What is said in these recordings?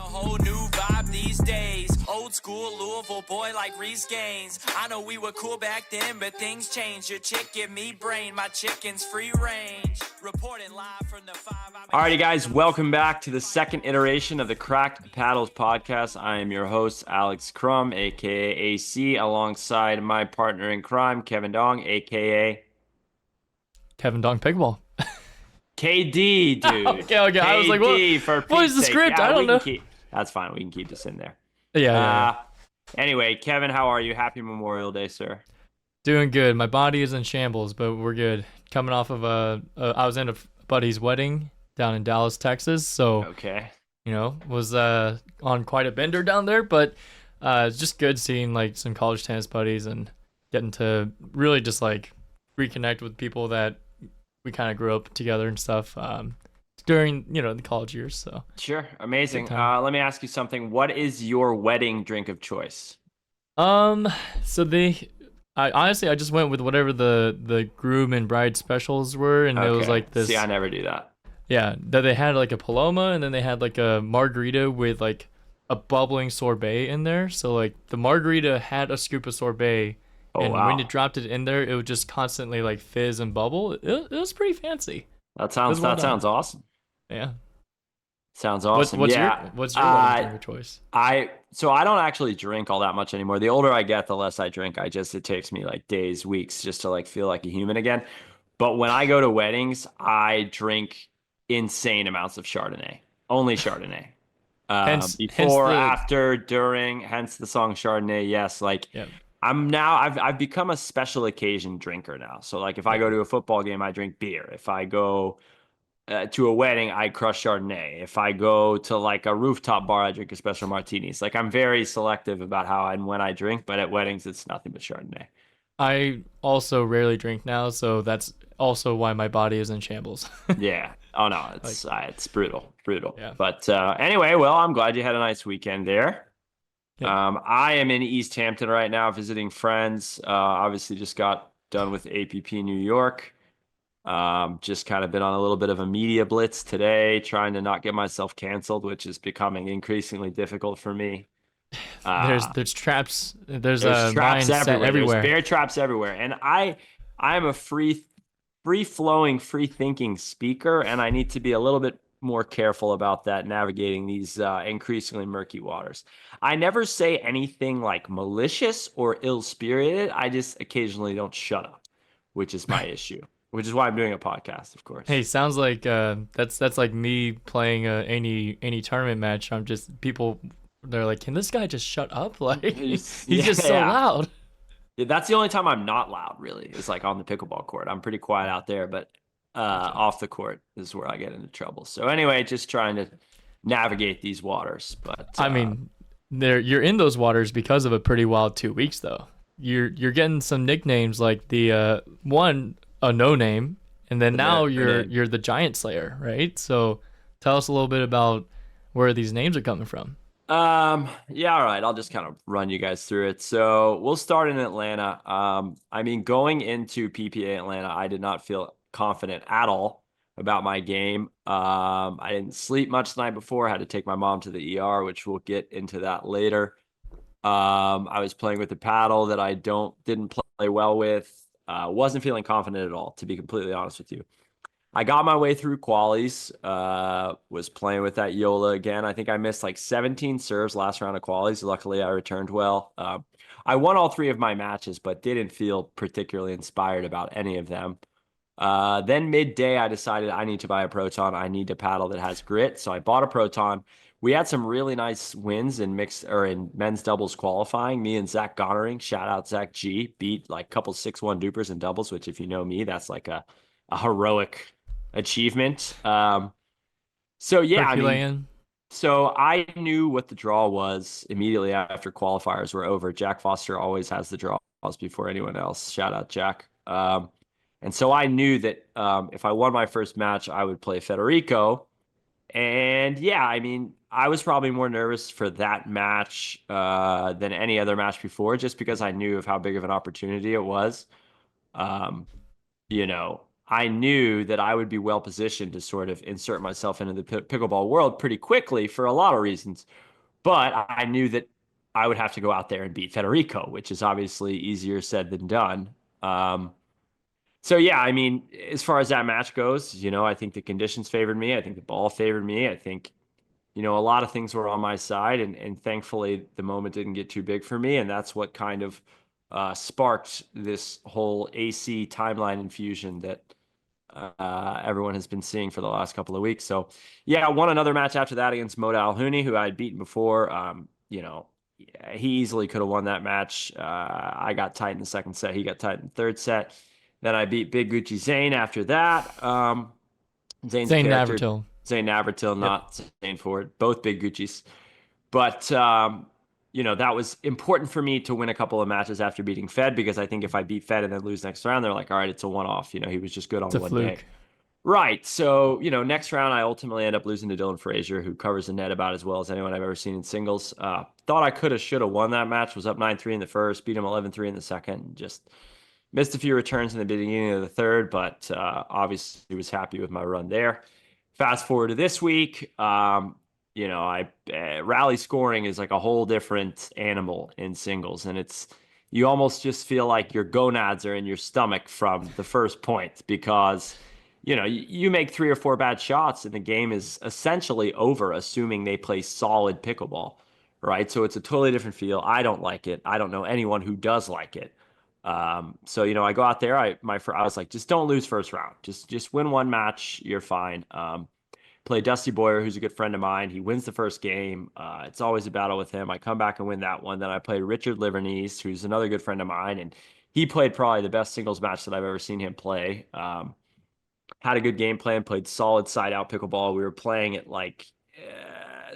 whole new vibe these days. Old school Louisville boy like Reese Gaines. I know we were cool back then, but things changed. Your chick give me brain, my chicken's free range. Reporting live from the 5. Alrighty, guys, welcome back to the second iteration of the Cracked Paddles podcast. I am your host, Alex Crum, aka AC, alongside my partner in crime, Kevin Dong, aka Kevin Dong Pickleball. KD, dude. Okay. KD I was like, what is the sake. script? Yeah, I don't know. That's fine. We can keep this in there. Yeah. Anyway, Kevin, how are you? Happy Memorial Day, sir. Doing good. My body is in shambles, but we're good. Coming off of I was in a buddy's wedding down in Dallas, Texas. So, okay. Was on quite a bender down there, but it's just good seeing like some college tennis buddies and getting to really just like reconnect with people that we kind of grew up together and stuff during, the college years. So sure. Amazing. Let me ask you something. What is your wedding drink of choice? I honestly just went with whatever the groom and bride specials were, and it was like this. See, I never do that. Yeah, that they had like a Paloma, and then they had like a margarita with like a bubbling sorbet in there. So like the margarita had a scoop of sorbet, and when you dropped it in there, it would just constantly like fizz and bubble. It was pretty fancy. That sounds awesome. Yeah. Sounds awesome. What's your wedding drink of choice? So I don't actually drink all that much anymore. The older I get, the less I drink. It takes me like days, weeks just to like feel like a human again. But when I go to weddings, I drink insane amounts of Chardonnay. Only Chardonnay. Before, after, during, hence the song Chardonnay. Yes, I've become a special occasion drinker now. So like if I go to a football game, I drink beer. If I go to a wedding, I crush Chardonnay. If I go to like a rooftop bar, I drink a special martinis. Like I'm very selective about how and when I drink, but at weddings, it's nothing but Chardonnay. I also rarely drink now, so that's also why my body is in shambles. Yeah. Oh no, it's brutal. Yeah. But anyway, well, I'm glad you had a nice weekend there. Yeah. I am in East Hampton right now visiting friends. Obviously just got done with APP New York. Just kind of been on a little bit of a media blitz today, trying to not get myself canceled, which is becoming increasly difficult for me. There's traps. There's traps everywhere. There's bear traps everywhere, and I am a free-flowing, free-thinking speaker, and I need to be a little bit more careful about that, navigating these increasingly murky waters. I never say anything like malicious or ill-spirited. I just occasionally don't shut up, which is my issue. Which is why I'm doing a podcast, of course. Hey, sounds like that's like me playing any tournament match. I'm just people. They're like, can this guy just shut up? Like he's just so loud. Yeah, that's the only time I'm not loud. Really, is like on the pickleball court. I'm pretty quiet out there, but off the court is where I get into trouble. So anyway, just trying to navigate these waters. But I mean, you're in those waters because of a pretty wild 2 weeks, though. You're getting some nicknames like the one. A no name, and then now you're the Giant Slayer, right? So tell us a little bit about where these names are coming from. Yeah, all right. I'll just kind of run you guys through it. So we'll start in Atlanta. Going into PPA Atlanta, I did not feel confident at all about my game. I didn't sleep much the night before. I had to take my mom to the ER, which we'll get into that later. I was playing with a paddle that I didn't play well with. Wasn't feeling confident at all, to be completely honest with you. I got my way through qualies, was playing with that Yola again. I think I missed like 17 serves last round of qualies. Luckily, I returned well. I won all 3 of my matches, but didn't feel particularly inspired about any of them. Then midday, I decided I need to buy a Proton. I need a paddle that has grit. So I bought a Proton. We had some really nice wins in men's doubles qualifying. Me and Zach Gonnering, shout out Zach G, beat like a couple 6-1 dupers in doubles, which if you know me, that's like a heroic achievement. So I knew what the draw was immediately after qualifiers were over. Jack Foster always has the draws before anyone else. Shout out Jack. And so I knew that if I won my first match, I would play Federico. And yeah, I mean, I was probably more nervous for that match than any other match before, just because I knew of how big of an opportunity it was. I knew that I would be well positioned to sort of insert myself into the pickleball world pretty quickly for a lot of reasons. But I knew that I would have to go out there and beat Federico, which is obviously easier said than done. Um, so yeah, I mean, as far as that match goes, I think the conditions favored me. I think the ball favored me. I think, a lot of things were on my side, and thankfully the moment didn't get too big for me, and that's what kind of sparked this whole AC timeline infusion that everyone has been seeing for the last couple of weeks. So yeah, I won another match after that against Moda Alhouni, who I had beaten before. He easily could have won that match. I got tight in the second set. He got tight in the third set. Then I beat Big Gucci Zane after that. Zane's Zane character, Navratil. Zane Navratil, Yep. not Zane Ford, both Big Gucci's. But that was important for me to win a couple of matches after beating Fed, because I think if I beat Fed and then lose next round, they're like, all right, it's a one-off. He was just good on It's a one day. fluke. Right. So, next round, I ultimately end up losing to Dylan Frazier, who covers the net about as well as anyone I've ever seen in singles. Thought I could have, should have won that match, was up 9-3 in the first, beat him 11-3 in the second, just missed a few returns in the beginning of the third, but obviously was happy with my run there. Fast forward to this week, rally scoring is like a whole different animal in singles, and you almost just feel like your gonads are in your stomach from the first point, because you make 3 or 4 bad shots and the game is essentially over, assuming they play solid pickleball, right? So it's a totally different feel. I don't like it. I don't know anyone who does like it. So I go out there. I was like, just don't lose first round. Just win one match. You're fine. Play Dusty Boyer, who's a good friend of mine. He wins the first game. It's always a battle with him. I come back and win that one. Then I play Richard Livernese, who's another good friend of mine, and he played probably the best singles match that I've ever seen him play. Had a good game plan, played solid side out pickleball. We were playing at like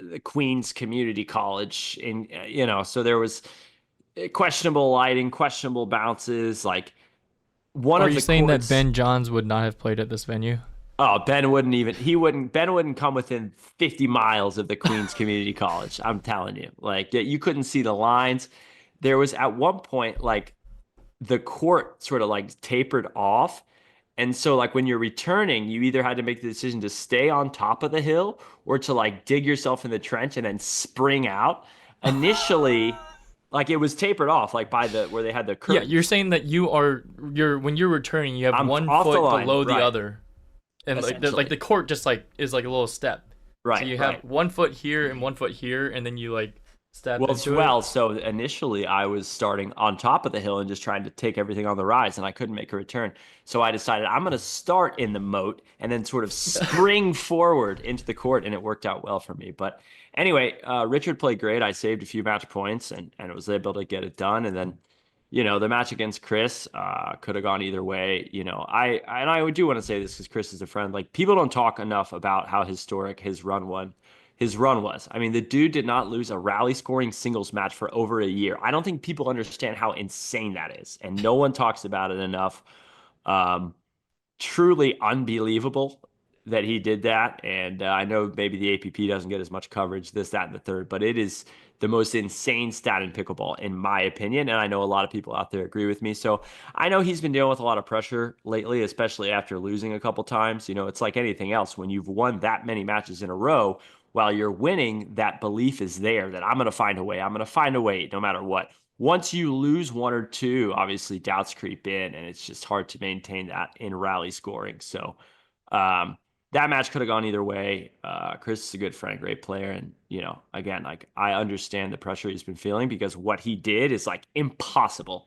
the Queens Community College, in so there was questionable lighting, questionable bounces. Like one Are of you the saying courts, that Ben Johns would not have played at this venue? Oh, Ben wouldn't come within 50 miles of the Queens Community College. I'm telling you. Like, you couldn't see the lines. There was at one point, like, the court sort of like tapered off. And so, like, when you're returning, you either had to make the decision to stay on top of the hill or to like dig yourself in the trench and then spring out. Initially, like, it was tapered off, like by where they had the Yeah, curtains. you're saying that when you're returning, you have I'm one off the foot line, below the right. other, and like Essentially. the court just like is like a little step. Right. So you have right. 1 foot here and 1 foot here, and then you like step into it. So initially I was starting on top of the hill and just trying to take everything on the rise, and I couldn't make a return. So I decided I'm going to start in the moat and then sort of spring forward into the court, and it worked out well for me. But anyway, Richard played great. I saved a few match points and was able to get it done. And then, the match against Chris could have gone either way. I do want to say this because Chris is a friend. Like, people don't talk enough about how historic his run was. I mean, the dude did not lose a rally scoring singles match for over a year. I don't think people understand how insane that is, and no one talks about it enough. Truly unbelievable that he did that. And I know maybe the APP doesn't get as much coverage, this, that, and the third, but it is the most insane stat in pickleball, in my opinion. And I know a lot of people out there agree with me. So I know he's been dealing with a lot of pressure lately, especially after losing a couple times. It's like anything else. When you've won that many matches in a row, while you're winning, that belief is there that I'm going to find a way. I'm going to find a way no matter what. Once you lose one or two, obviously doubts creep in, and it's just hard to maintain that in rally scoring. So that match could have gone either way. Chris is a good friend, great player, and again, like, I understand the pressure he's been feeling because what he did is like impossible.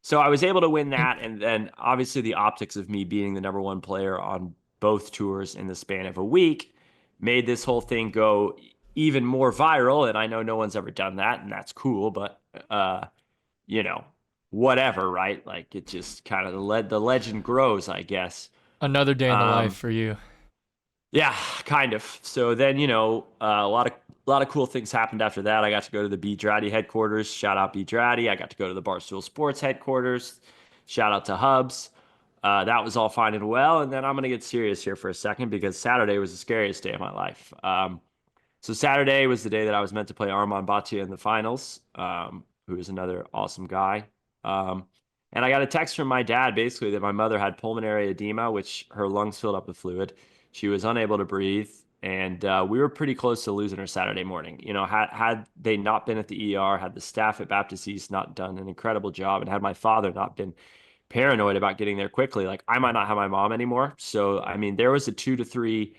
So I was able to win that, and then obviously the optics of me being the number one player on both tours in the span of a week made this whole thing go even more viral. And I know no one's ever done that, and that's cool, but whatever, right? Like, it just kind of the legend grows, I guess. Another day in the life for you. Yeah, kind of. So then, a lot of cool things happened after that. I got to go to the B Draddy headquarters. Shout out B Draddy. I got to go to the Barstool Sports headquarters. Shout out to Hubs. That was all fine and well. And then I'm going to get serious here for a second, because Saturday was the scariest day of my life. So Saturday was the day that I was meant to play Armand Bhatia in the finals, who is another awesome guy. And I got a text from my dad basically that my mother had pulmonary edema, which her lungs filled up with fluid. She was unable to breathe. And we were pretty close to losing her Saturday morning. You know, had they not been at the ER, had the staff at Baptist East not done an incredible job, and had my father not been paranoid about getting there quickly, like I might not have my mom anymore. So, I mean, there was a 2 to 3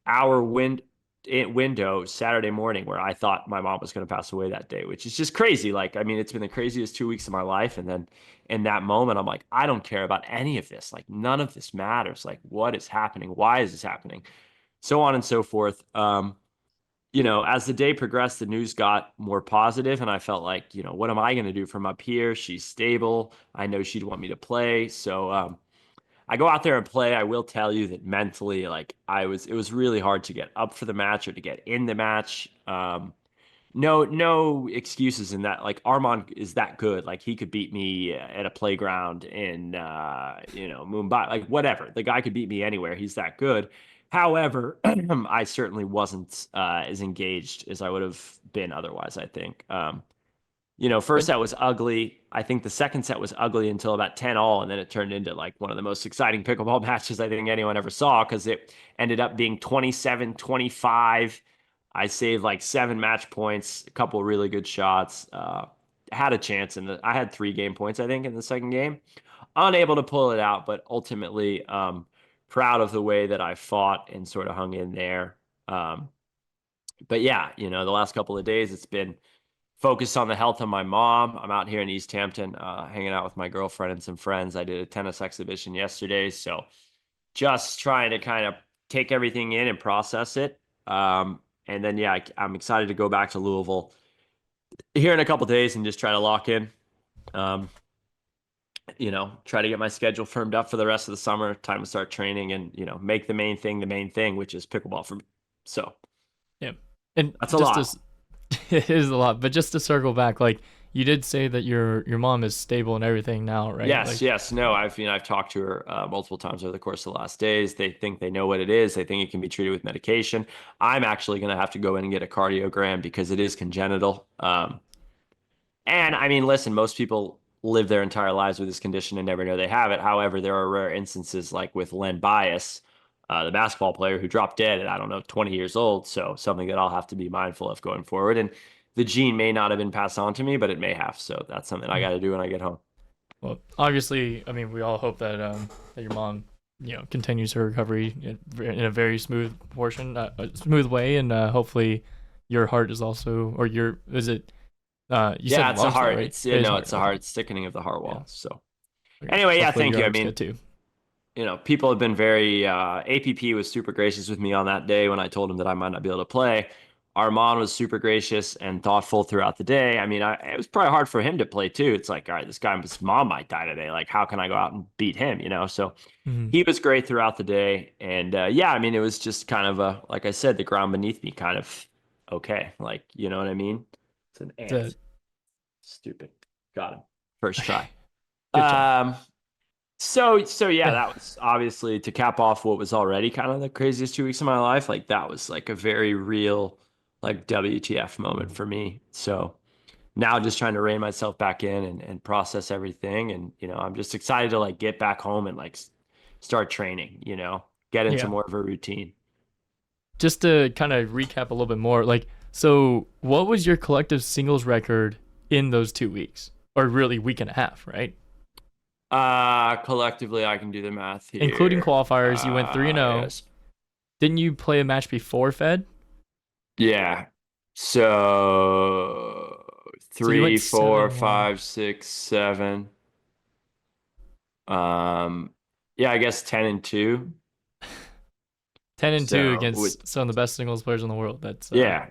hour window Saturday morning where I thought my mom was going to pass away that day, which is just crazy. Like, I mean, it's been the craziest 2 weeks of my life. And then in that moment, I'm like, I don't care about any of this. Like, none of this matters. Like, what is happening? Why is this happening? So on and so forth. As the day progressed, the news got more positive, and I felt like, what am I going to do from up here? She's stable. I know she'd want me to play. So I go out there and play. I will tell you that mentally, like it was really hard to get up for the match or to get in the match. No excuses in that. Like Armand is that good. Like he could beat me at a playground in Mumbai, like whatever. The guy could beat me anywhere. He's that good. However, I certainly wasn't as engaged as I would have been otherwise, I think. First But set was ugly. I think the second set was ugly until about 10 all, and then it turned into like one of the most exciting pickleball matches I think anyone ever saw because it ended up being 27-25. I saved like 7 match points, a couple of really good shots. Had a chance I had 3 game points, I think, in the second game. Unable to pull it out, but ultimately proud of the way that I fought and sort of hung in there. But yeah, the last couple of days it's been focused on the health of my mom. I'm out here in East Hampton, hanging out with my girlfriend and some friends. I did a tennis exhibition yesterday, so just trying to kind of take everything in and process it. And then, yeah, I'm excited to go back to Louisville here in a couple days and just try to lock in. Try to get my schedule firmed up for the rest of the summer. Time to start training and make the main thing, which is pickleball for me. So, yeah, and that's a lot. It is a lot, but just to circle back, like you did say that your mom is stable and everything now, right? Yes. No, I've talked to her multiple times over the course of the last days. They think they know what it is. They think it can be treated with medication. I'm actually going to have to go in and get a cardiogram because it is congenital. And I mean, listen, most people live their entire lives with this condition and never know they have it. However, there are rare instances like with Len Bias, the basketball player who dropped dead at, I don't know, 20 years old. So something that I'll have to be mindful of going forward. And the gene may not have been passed on to me, but it may have. So that's something I got to do when I get home. Well, obviously, I mean, we all hope that that your mom, continues her recovery in a very smooth smooth way, and hopefully your heart is also, or is it? You said It's a heart. Right? It's it's a heart thickening of the heart wall. Yeah. So okay. anyway, yeah, Hopefully thank you. I mean, too. People have been very, APP was super gracious with me on that day when I told him that I might not be able to play. Armand was super gracious and thoughtful throughout the day. I mean, it was probably hard for him to play too. It's like, all right, this guy's mom might die today. Like, how can I go out and beat him? So he was great throughout the day. And yeah, I mean, it was just kind of like I said, the ground beneath me kind of okay. Like, you know what I mean? It's an ant. Stupid. Got him. First try. So yeah, that was obviously to cap off what was already kind of the craziest 2 weeks of my life. Like that was like a very real like WTF moment for me. So now just trying to rein myself back in and process everything. And, I'm just excited to like get back home and like start training, get into more of a routine. Just to kind of recap a little bit more, like, so what was your collective singles record in those 2 weeks, or really week and a half, right? Collectively, I can do the math here. Including qualifiers, you went 3-0. Yes. Didn't you play a match before Fed? Yeah. So 3, 4, 5, 6, 7. Yeah, I guess 10-2. 10-2 against some of the best singles players in the world. That's yeah.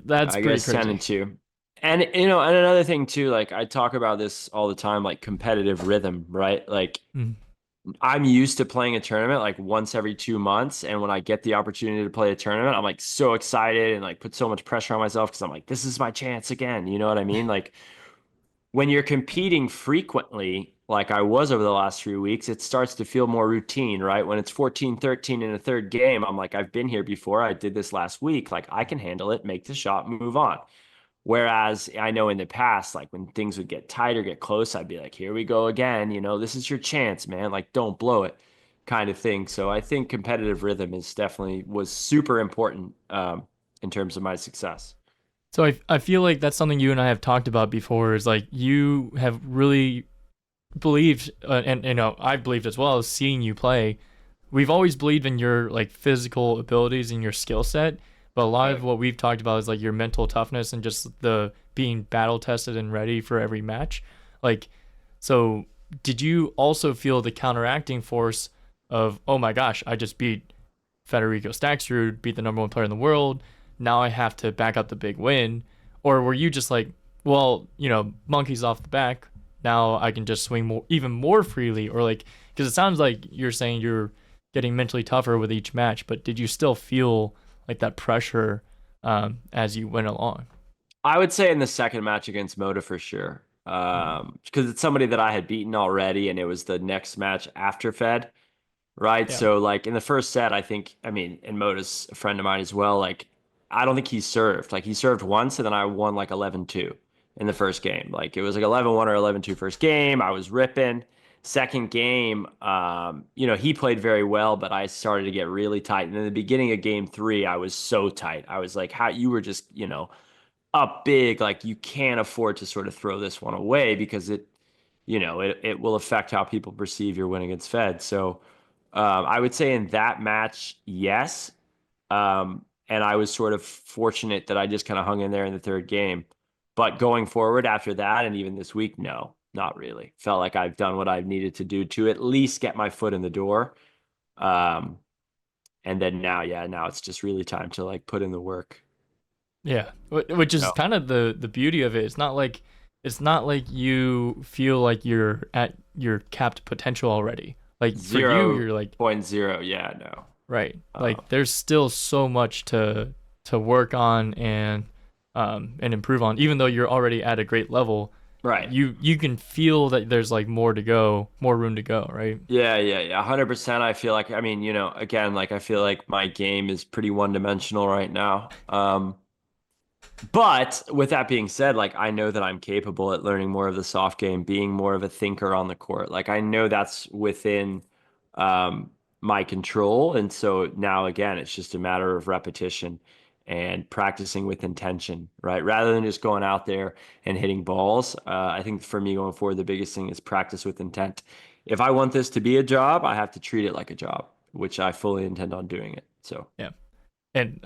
That's I pretty guess crazy. 10-2. And and another thing too, like I talk about this all the time, like competitive rhythm, right? Like I'm used to playing a tournament like once every 2 months, and when I get the opportunity to play a tournament, I'm like so excited and like put so much pressure on myself because I'm like, this is my chance again. You know what I mean? Like when you're competing frequently, like I was over the last 3 weeks, it starts to feel more routine, right? When it's 14-13 in a third game, I'm like, I've been here before. I did this last week. Like I can handle it, make the shot, move on. Whereas I know in the past, like when things would get tight or get close, I'd be like, here we go again. This is your chance, man. Like, don't blow it kind of thing. So I think competitive rhythm is definitely was super important in terms of my success. So I feel like that's something you and I have talked about before is like you have really believed, and I've believed as well as seeing you play. We've always believed in your like physical abilities and your skill set, but a lot of what we've talked about is like your mental toughness and just the being battle tested and ready for every match. Like, so did you also feel the counteracting force of, oh my gosh, I just beat Federico Staksrud, beat the number one player in the world. Now I have to back up the big win. Or were you just like, well, monkeys off the back. Now I can just swing even more freely? Or like, because it sounds like you're saying you're getting mentally tougher with each match, but did you still feel like that pressure as you went along? I would say in the second match against Moda for sure. Because it's somebody that I had beaten already, and it was the next match after Fed. Right. Yeah. So like in the first set, I mean, and Moda's a friend of mine as well. Like, I don't think he served. Like he served once and then I won like 11-2 in the first game. Like it was like 11-1 or 11-2 first game. I was ripping. Second game, he played very well, but I started to get really tight. And in the beginning of game three, I was so tight. I was like, how you were just, up big, like you can't afford to sort of throw this one away because it will affect how people perceive your win against Fed. So I would say in that match, yes. And I was sort of fortunate that I just kind of hung in there in the third game. But going forward after that, and even this week, no, not really. Felt like I've done what I've needed to do to at least get my foot in the door. Um, and then now it's just really time to like put in the work. Yeah, which is No. kind of the beauty of it. It's not like you feel like you're at your capped potential already. Like for you, you're like 0.0. Yeah, no. right. Like there's still so much to work on and improve on. Even though you're already at a great level, Right. you can feel that there's like more to go, more room to go, right? Yeah. 100%. I feel like, I mean, again, like I feel like my game is pretty one-dimensional right now. But with that being said, like I know that I'm capable at learning more of the soft game, being more of a thinker on the court. Like I know that's within um, my control. And so now again, it's just a matter of repetition and practicing with intention, right? Rather than just going out there and hitting balls. I think for me going forward, the biggest thing is practice with intent. If I want this to be a job, I have to treat it like a job, which I fully intend on doing it. So Yeah. And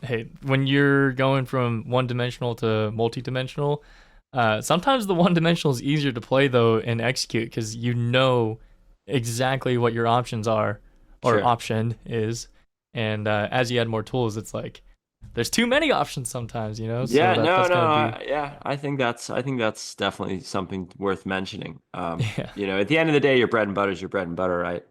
hey, when you're going from one-dimensional to multi-dimensional, sometimes the one-dimensional is easier to play though and execute because you know exactly what your options are or Sure. option is, and as you add more tools, it's like there's too many options sometimes, So Yeah, no, that's no, gonna be yeah. I think that's definitely something worth mentioning. yeah. At the end of the day, your bread and butter is your bread and butter, right?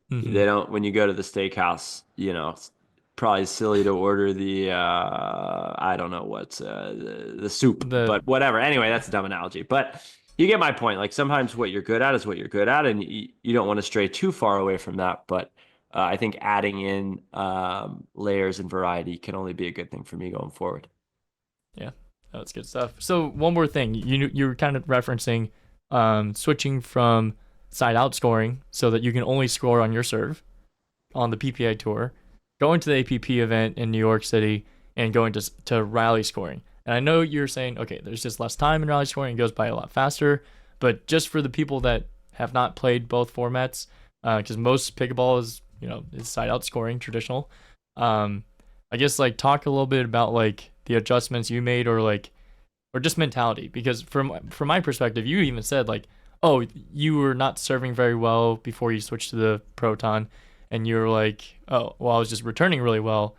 Hmm. They don't when you go to the steakhouse, it's probably silly to order the I don't know what's the soup, The but whatever. Anyway, that's a dumb analogy, but you get my point. Like sometimes what you're good at is what you're good at, and you don't want to stray too far away from that. But I think adding in layers and variety can only be a good thing for me going forward. Yeah, that's good stuff. So one more thing, you were kind of referencing switching from side out scoring so that you can only score on your serve on the PPA tour, going to the APP event in New York City, and going to rally scoring. And I know you're saying, okay, there's just less time in rally scoring, it goes by a lot faster, but just for the people that have not played both formats, because most pickleball is side out scoring traditional. I guess like talk a little bit about like the adjustments you made or just mentality, because from my perspective, you even said like, oh, you were not serving very well before you switched to the Proton, and you're like, oh, well, I was just returning really well.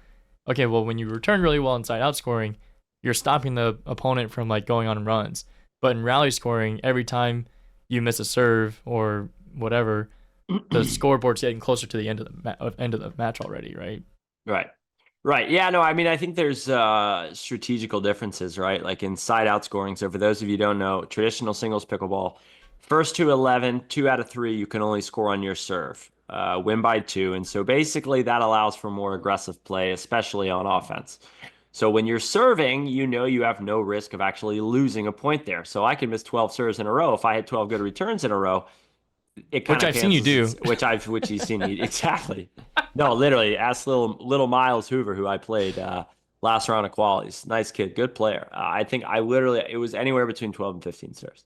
Okay, well, when you return really well inside out scoring, you're stopping the opponent from like going on runs. But in rally scoring, every time you miss a serve or whatever, the scoreboard's getting closer to the end of the match already, right? Right. Right. Yeah, no, I mean, I think there's strategical differences, right? Like in side out scoring. So for those of you who don't know, traditional singles pickleball, first to 11, 2 out of 3, you can only score on your serve, win by 2. And so basically that allows for more aggressive play, especially on offense. So when you're serving, you have no risk of actually losing a point there. So I can miss 12 serves in a row. If I had 12 good returns in a row, it kind Which of I've seen you do. which you've seen me exactly. No, literally, ask little Miles Hoover, who I played last round of qualies. Nice kid, good player. I think it was anywhere between 12 and 15 serves.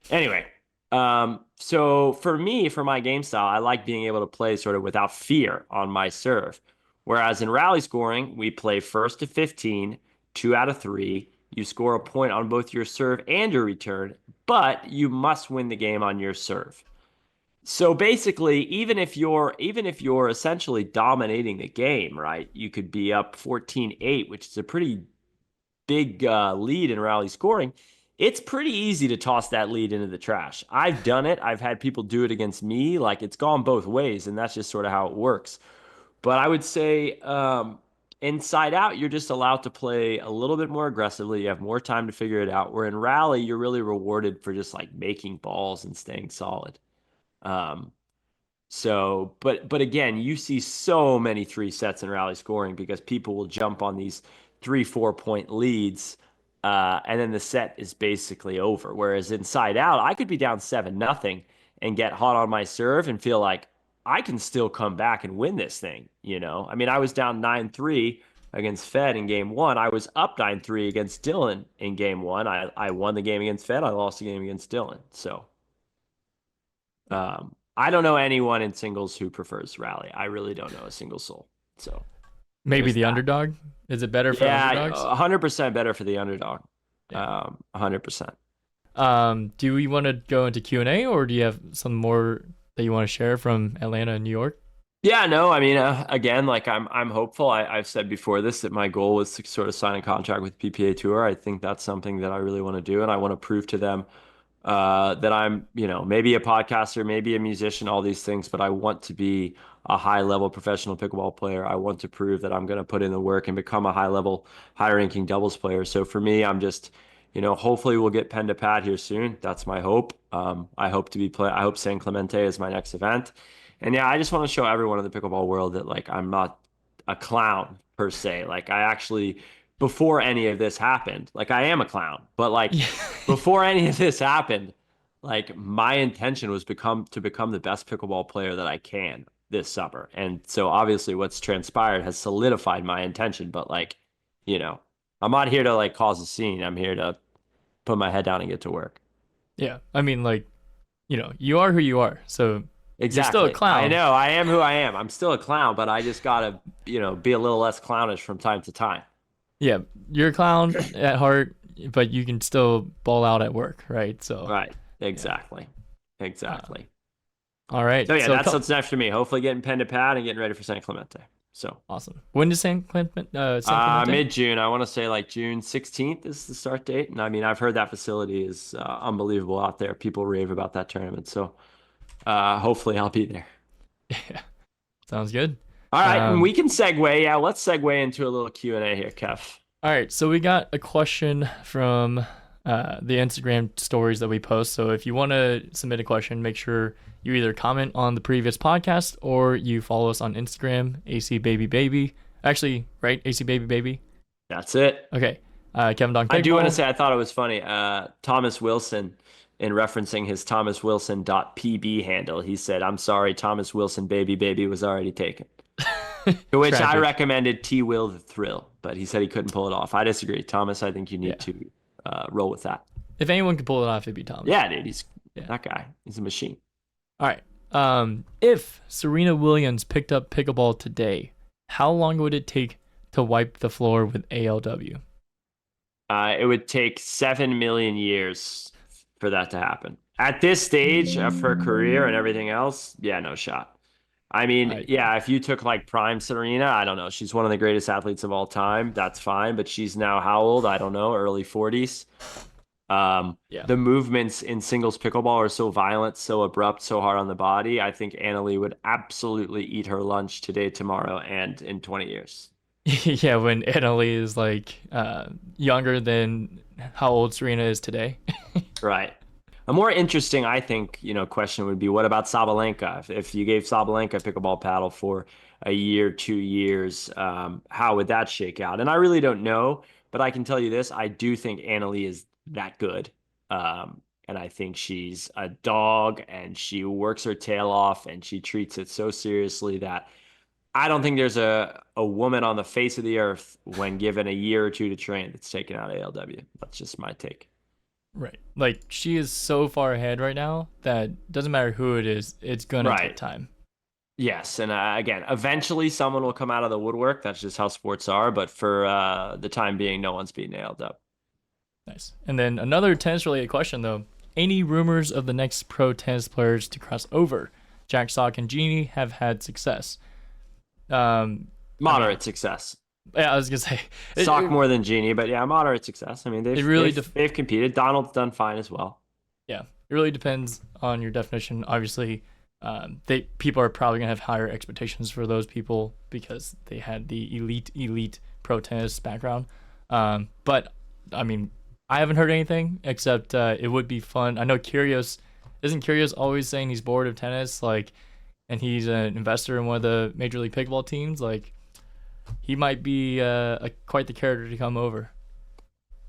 Anyway, so for me, for my game style, I like being able to play sort of without fear on my serve. Whereas in rally scoring, we play first to 15, 2 out of 3. You score a point on both your serve and your return, but you must win the game on your serve. So basically, even if you're essentially dominating the game, right? You could be up 14-8, which is a pretty big lead in rally scoring. It's pretty easy to toss that lead into the trash. I've done it. I've had people do it against me. Like, it's gone both ways, and that's just sort of how it works. But I would say inside out, you're just allowed to play a little bit more aggressively. You have more time to figure it out. Where in rally, you're really rewarded for just like making balls and staying solid. Um, but again, you see so many 3 sets in rally scoring because people will jump on these 3-4 point leads, and then the set is basically over. Whereas inside out, I could be down 7-0 and get hot on my serve and feel like I can still come back and win this thing. I mean, I was down 9-3 against Fed in game one. I was up 9-3 against Dylan in game one. I won the game against Fed. I lost the game against Dylan. So. I don't know anyone in singles who prefers rally. I really don't know a single soul. So Maybe the underdog? Is it better for underdogs? 100% better for the underdog. Yeah. 100%. Do we want to go into Q&A, or do you have some more that you want to share from Atlanta and New York? Yeah, no, I mean, again, like I'm hopeful. I've said before this that my goal was to sort of sign a contract with PPA Tour. I think that's something that I really want to do, and I want to prove to them that I'm, maybe a podcaster, maybe a musician, all these things, but I want to be a high level professional pickleball player. I want to prove that I'm going to put in the work and become a high level, high ranking doubles player. So for me, I'm just, hopefully we'll get pen to pad here soon. That's my hope. I hope I hope San Clemente is my next event. And yeah, I just want to show everyone in the pickleball world that like, I'm not a clown per se. Like I actually, before any of this happened, like I am a clown, but like before any of this happened, like my intention was to become the best pickleball player that I can this summer. And so obviously what's transpired has solidified my intention, but like, I'm not here to like cause a scene. I'm here to put my head down and get to work. Yeah. I mean, like, you are who you are. So exactly. You're still a clown. I know. I am who I am. I'm still a clown, but I just gotta, be a little less clownish from time to time. Yeah, you're a clown at heart, but you can still ball out at work, right? So right, exactly. All right. So yeah, that's what's next for me. Hopefully, getting pen to pad and getting ready for San Clemente. So awesome. When does San Clemente? Mid-June. I want to say like June 16th is the start date, and I mean I've heard that facility is unbelievable out there. People rave about that tournament. So hopefully, I'll be there. Yeah, sounds good. All right, and we can segue. Yeah, let's segue into a little Q&A here, Kev. All right, so we got a question from the Instagram stories that we post. So if you want to submit a question, make sure you either comment on the previous podcast or you follow us on Instagram, ACBabyBaby. Actually, right? ACBabyBaby? That's it. Okay. Kevin Dong. I do want to say I thought it was funny. Thomas Wilson, in referencing his thomaswilson.pb handle, he said, "I'm sorry, Thomas Wilson baby was already taken." To which I recommended T. Will the Thrill, but he said he couldn't pull it off. I disagree. Thomas, I think you need to roll with that. If anyone could pull it off, it'd be Thomas. Yeah, dude. He's that guy. He's a machine. All right. If Serena Williams picked up pickleball today, how long would it take to wipe the floor with ALW? It would take 7 million years for that to happen. At this stage of her career and everything else, yeah, no shot. I mean, if you took like prime Serena, I don't know. She's one of the greatest athletes of all time. That's fine. But she's now how old? I don't know. Early 40s. The movements in singles pickleball are so violent, so abrupt, so hard on the body. I think Annalie would absolutely eat her lunch today, tomorrow, and in 20 years. Yeah, when Annalie is like younger than how old Serena is today. Right. A more interesting, I think, question would be, what about Sabalenka? If you gave Sabalenka a pickleball paddle for a year, 2 years, how would that shake out? And I really don't know, but I can tell you this: I do think Annalie is that good, and I think she's a dog, and she works her tail off, and she treats it so seriously that I don't think there's a woman on the face of the earth, when given a year or two to train, that's taken out ALW. That's just my take. Right. Like, she is so far ahead right now that doesn't matter who it is, it's gonna take time. Yes, and again, eventually someone will come out of the woodwork. That's just how sports are. But for the time being, no one's being nailed up. Nice. And then another tennis-related question, though. Any rumors of the next pro tennis players to cross over? Jack Sock and Jeannie have had success. Moderate success. Yeah, I was gonna say Sock more than Jeannie, but yeah, moderate success. I mean, they've competed. Donald's done fine as well. Yeah, it really depends on your definition. Obviously, people are probably gonna have higher expectations for those people because they had the elite pro tennis background. But I mean, I haven't heard anything except it would be fun. I know isn't Kyrgios always saying he's bored of tennis, like, and he's an investor in one of the Major League Pickleball teams, like. He might be quite the character to come over.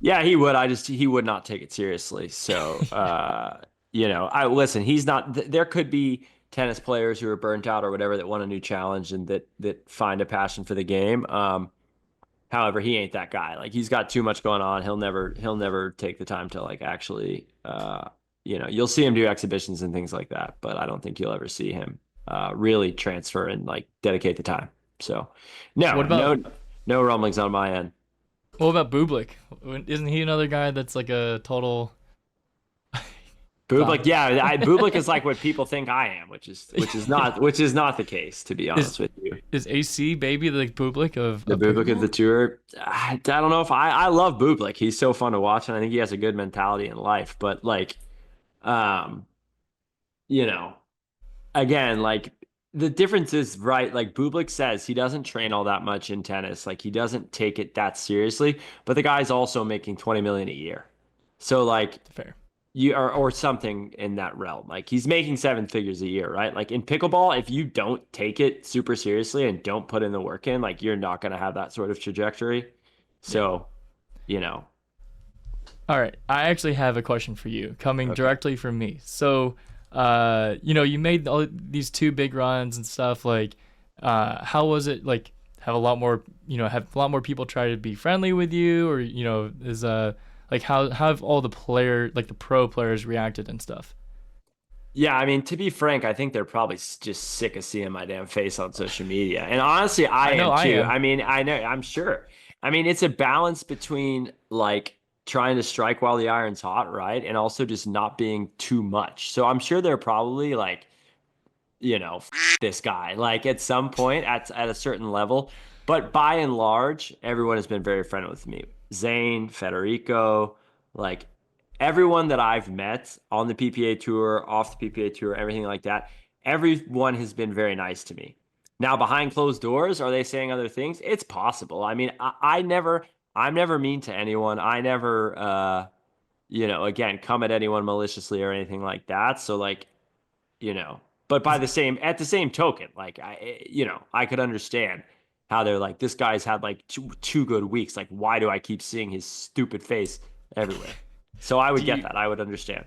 Yeah, he would. He would not take it seriously. So, I listen. He's not. There could be tennis players who are burnt out or whatever that want a new challenge and that find a passion for the game. However, he ain't that guy. Like, he's got too much going on. He'll never take the time to, like, actually. You'll see him do exhibitions and things like that, but I don't think you'll ever see him really transfer and, like, dedicate the time. So, no rumblings on my end. What about Bublik? Isn't he another guy that's like a total? Bublik, yeah, Bublik is like what people think I am, which is not the case, to be honest with you. Is AC baby the Bublik of the Bublik of the tour? I don't know if I love Bublik. He's so fun to watch, and I think he has a good mentality in life. But like, again, like. The difference is, right, like Bublik says, he doesn't train all that much in tennis. Like, he doesn't take it that seriously, but the guy's also making 20 million a year. So, like, fair. You are, or something in that realm. Like, he's making 7 figures a year, right? Like, in pickleball, if you don't take it super seriously and don't put in the work in, like, you're not going to have that sort of trajectory. So, All right. I actually have a question for you coming directly from me. So, you made all these 2 big runs and stuff. Like, how was it? Like, have a lot more people try to be friendly with you, or is like how have all the the pro players reacted and stuff? Yeah, I mean, to be frank, I think they're probably just sick of seeing my damn face on social media, and honestly, I am too. I mean, I know, I'm sure. I mean, it's a balance between, like, trying to strike while the iron's hot, right? And also just not being too much. So I'm sure they're probably like, this guy, like, at some point at a certain level. But by and large, everyone has been very friendly with me. Zane, Federico, like, everyone that I've met on the PPA tour, off the PPA tour, everything like that, everyone has been very nice to me. Now, behind closed doors, are they saying other things? It's possible. I mean, I'm never mean to anyone. I never, again, come at anyone maliciously or anything like that. So, like, but at the same token, like, I could understand how they're like, this guy's had like two good weeks. Like, why do I keep seeing his stupid face everywhere? So I would get that. I would understand.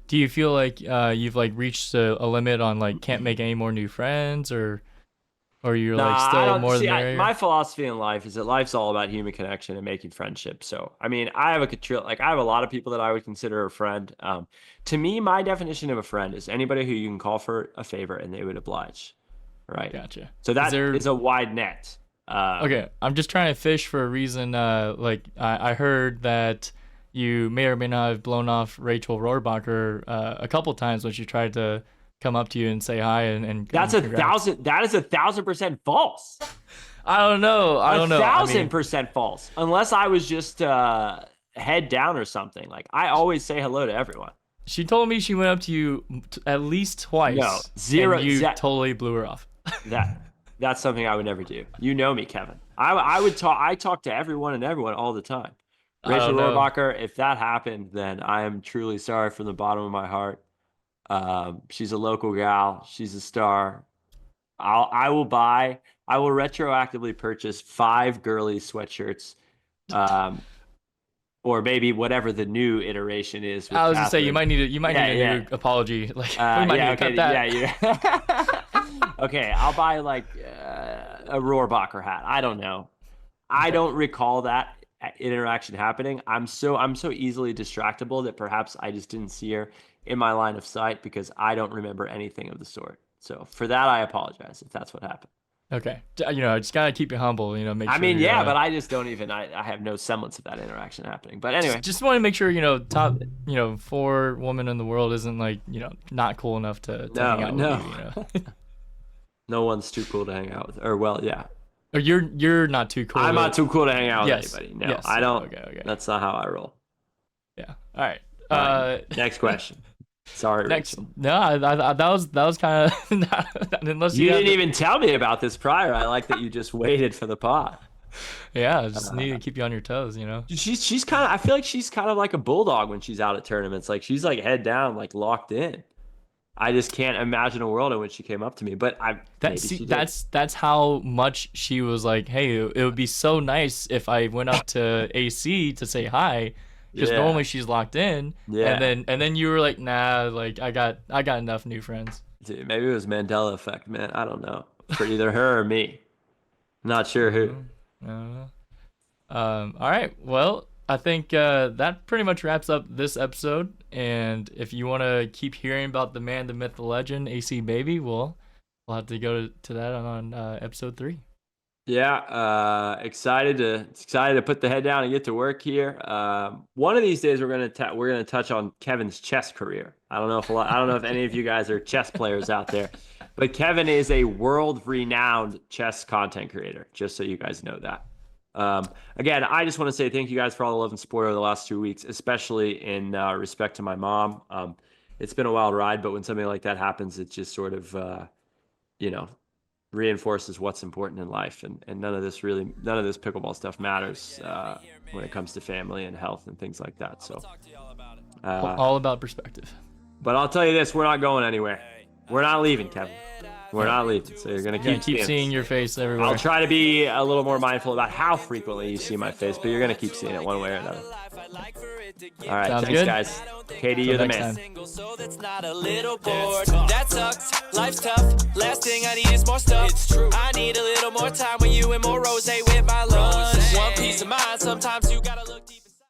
Do you feel like you've like reached a limit on, like, can't make any more new friends, or you're like still more than there? My philosophy in life is that life's all about human connection and making friendships. So, I mean, I have a lot of people that I would consider a friend. To me, my definition of a friend is anybody who you can call for a favor and they would oblige. Right. Gotcha. So that is a wide net. Okay. I'm just trying to fish for a reason. Like, I heard that you may or may not have blown off Rachel Rohrbacher a couple times when she tried to come up to you and say hi and that is 1,000% false. I don't know. 1,000% false. Unless I was just head down or something. Like, I always say hello to everyone. She told me she went up to you at least twice. No, zero. And you totally blew her off. That's something I would never do. You know me, Kevin. I talk to everyone and everyone all the time. I Rachel don't know. Rohrbacher, if that happened, then I am truly sorry from the bottom of my heart. She's a local gal. She's a star. I will retroactively purchase 5 girly sweatshirts, or maybe whatever the new iteration is. With I was gonna say Catherine. you might need a new apology. Like we might need to cut that. Yeah. Okay, I'll buy like a Rohrbacher hat. I don't know. I don't recall that interaction happening. I'm so easily distractible that perhaps I just didn't see her in my line of sight because I don't remember anything of the sort. So for that, I apologize if that's what happened. Okay, just gotta keep you humble. Make sure. I mean, yeah, but I just don't even. I have no semblance of that interaction happening. But anyway, just want to make sure top 4 women in the world isn't like not cool enough to hang out with you. No one's too cool to hang out with. Or well, yeah. Or you're not too cool. I'm not too cool to hang out with Yes. anybody. No, Yes. I don't. Okay. That's not how I roll. Yeah. All right. All right. Next question. Sorry, Next. Rachel. No, that was kind of unless You didn't even tell me about this prior. I like that you just waited for the pod. Yeah, I just need to keep you on your toes. She's kind of. I feel like she's kind of like a bulldog when she's out at tournaments. Like she's like head down, like locked in. I just can't imagine a world in which she came up to me. But that's how much she was like, hey, it would be so nice if I went up to AC to say hi. Because normally she's locked in, and then you were like, nah, like I got enough new friends. Dude, maybe it was Mandela effect, man. I don't know. For either her or me. Not sure who. I don't know. All right. Well, I think that pretty much wraps up this episode. And if you want to keep hearing about the man, the myth, the legend, AC Baby, we'll have to go to that on episode 3. Yeah, excited to put the head down and get to work here. One of these days we're gonna touch on Kevin's chess career. I don't know if any of you guys are chess players out there, but Kevin is a world-renowned chess content creator. Just so you guys know that. Again, I just want to say thank you guys for all the love and support over the last 2 weeks, especially in respect to my mom. It's been a wild ride, but when something like that happens, it just sort of reinforces what's important in life, and none of this pickleball stuff matters when it comes to family and health and things like that. So all about perspective. But I'll tell you this, we're not going anywhere. We're not leaving, Kevin. We're not leaving. So you're gonna keep seeing your face everywhere. I'll try to be a little more mindful about how frequently you see my face, but you're gonna keep seeing it one way or another. All right, Sounds thanks, good. guys. Katie, you're the man. So that's not a little bored. That sucks. Life's tough. Last thing I need is more stuff. It's true. I need a little more time with you and more rose with my lunch. One piece of mind. Sometimes you gotta look.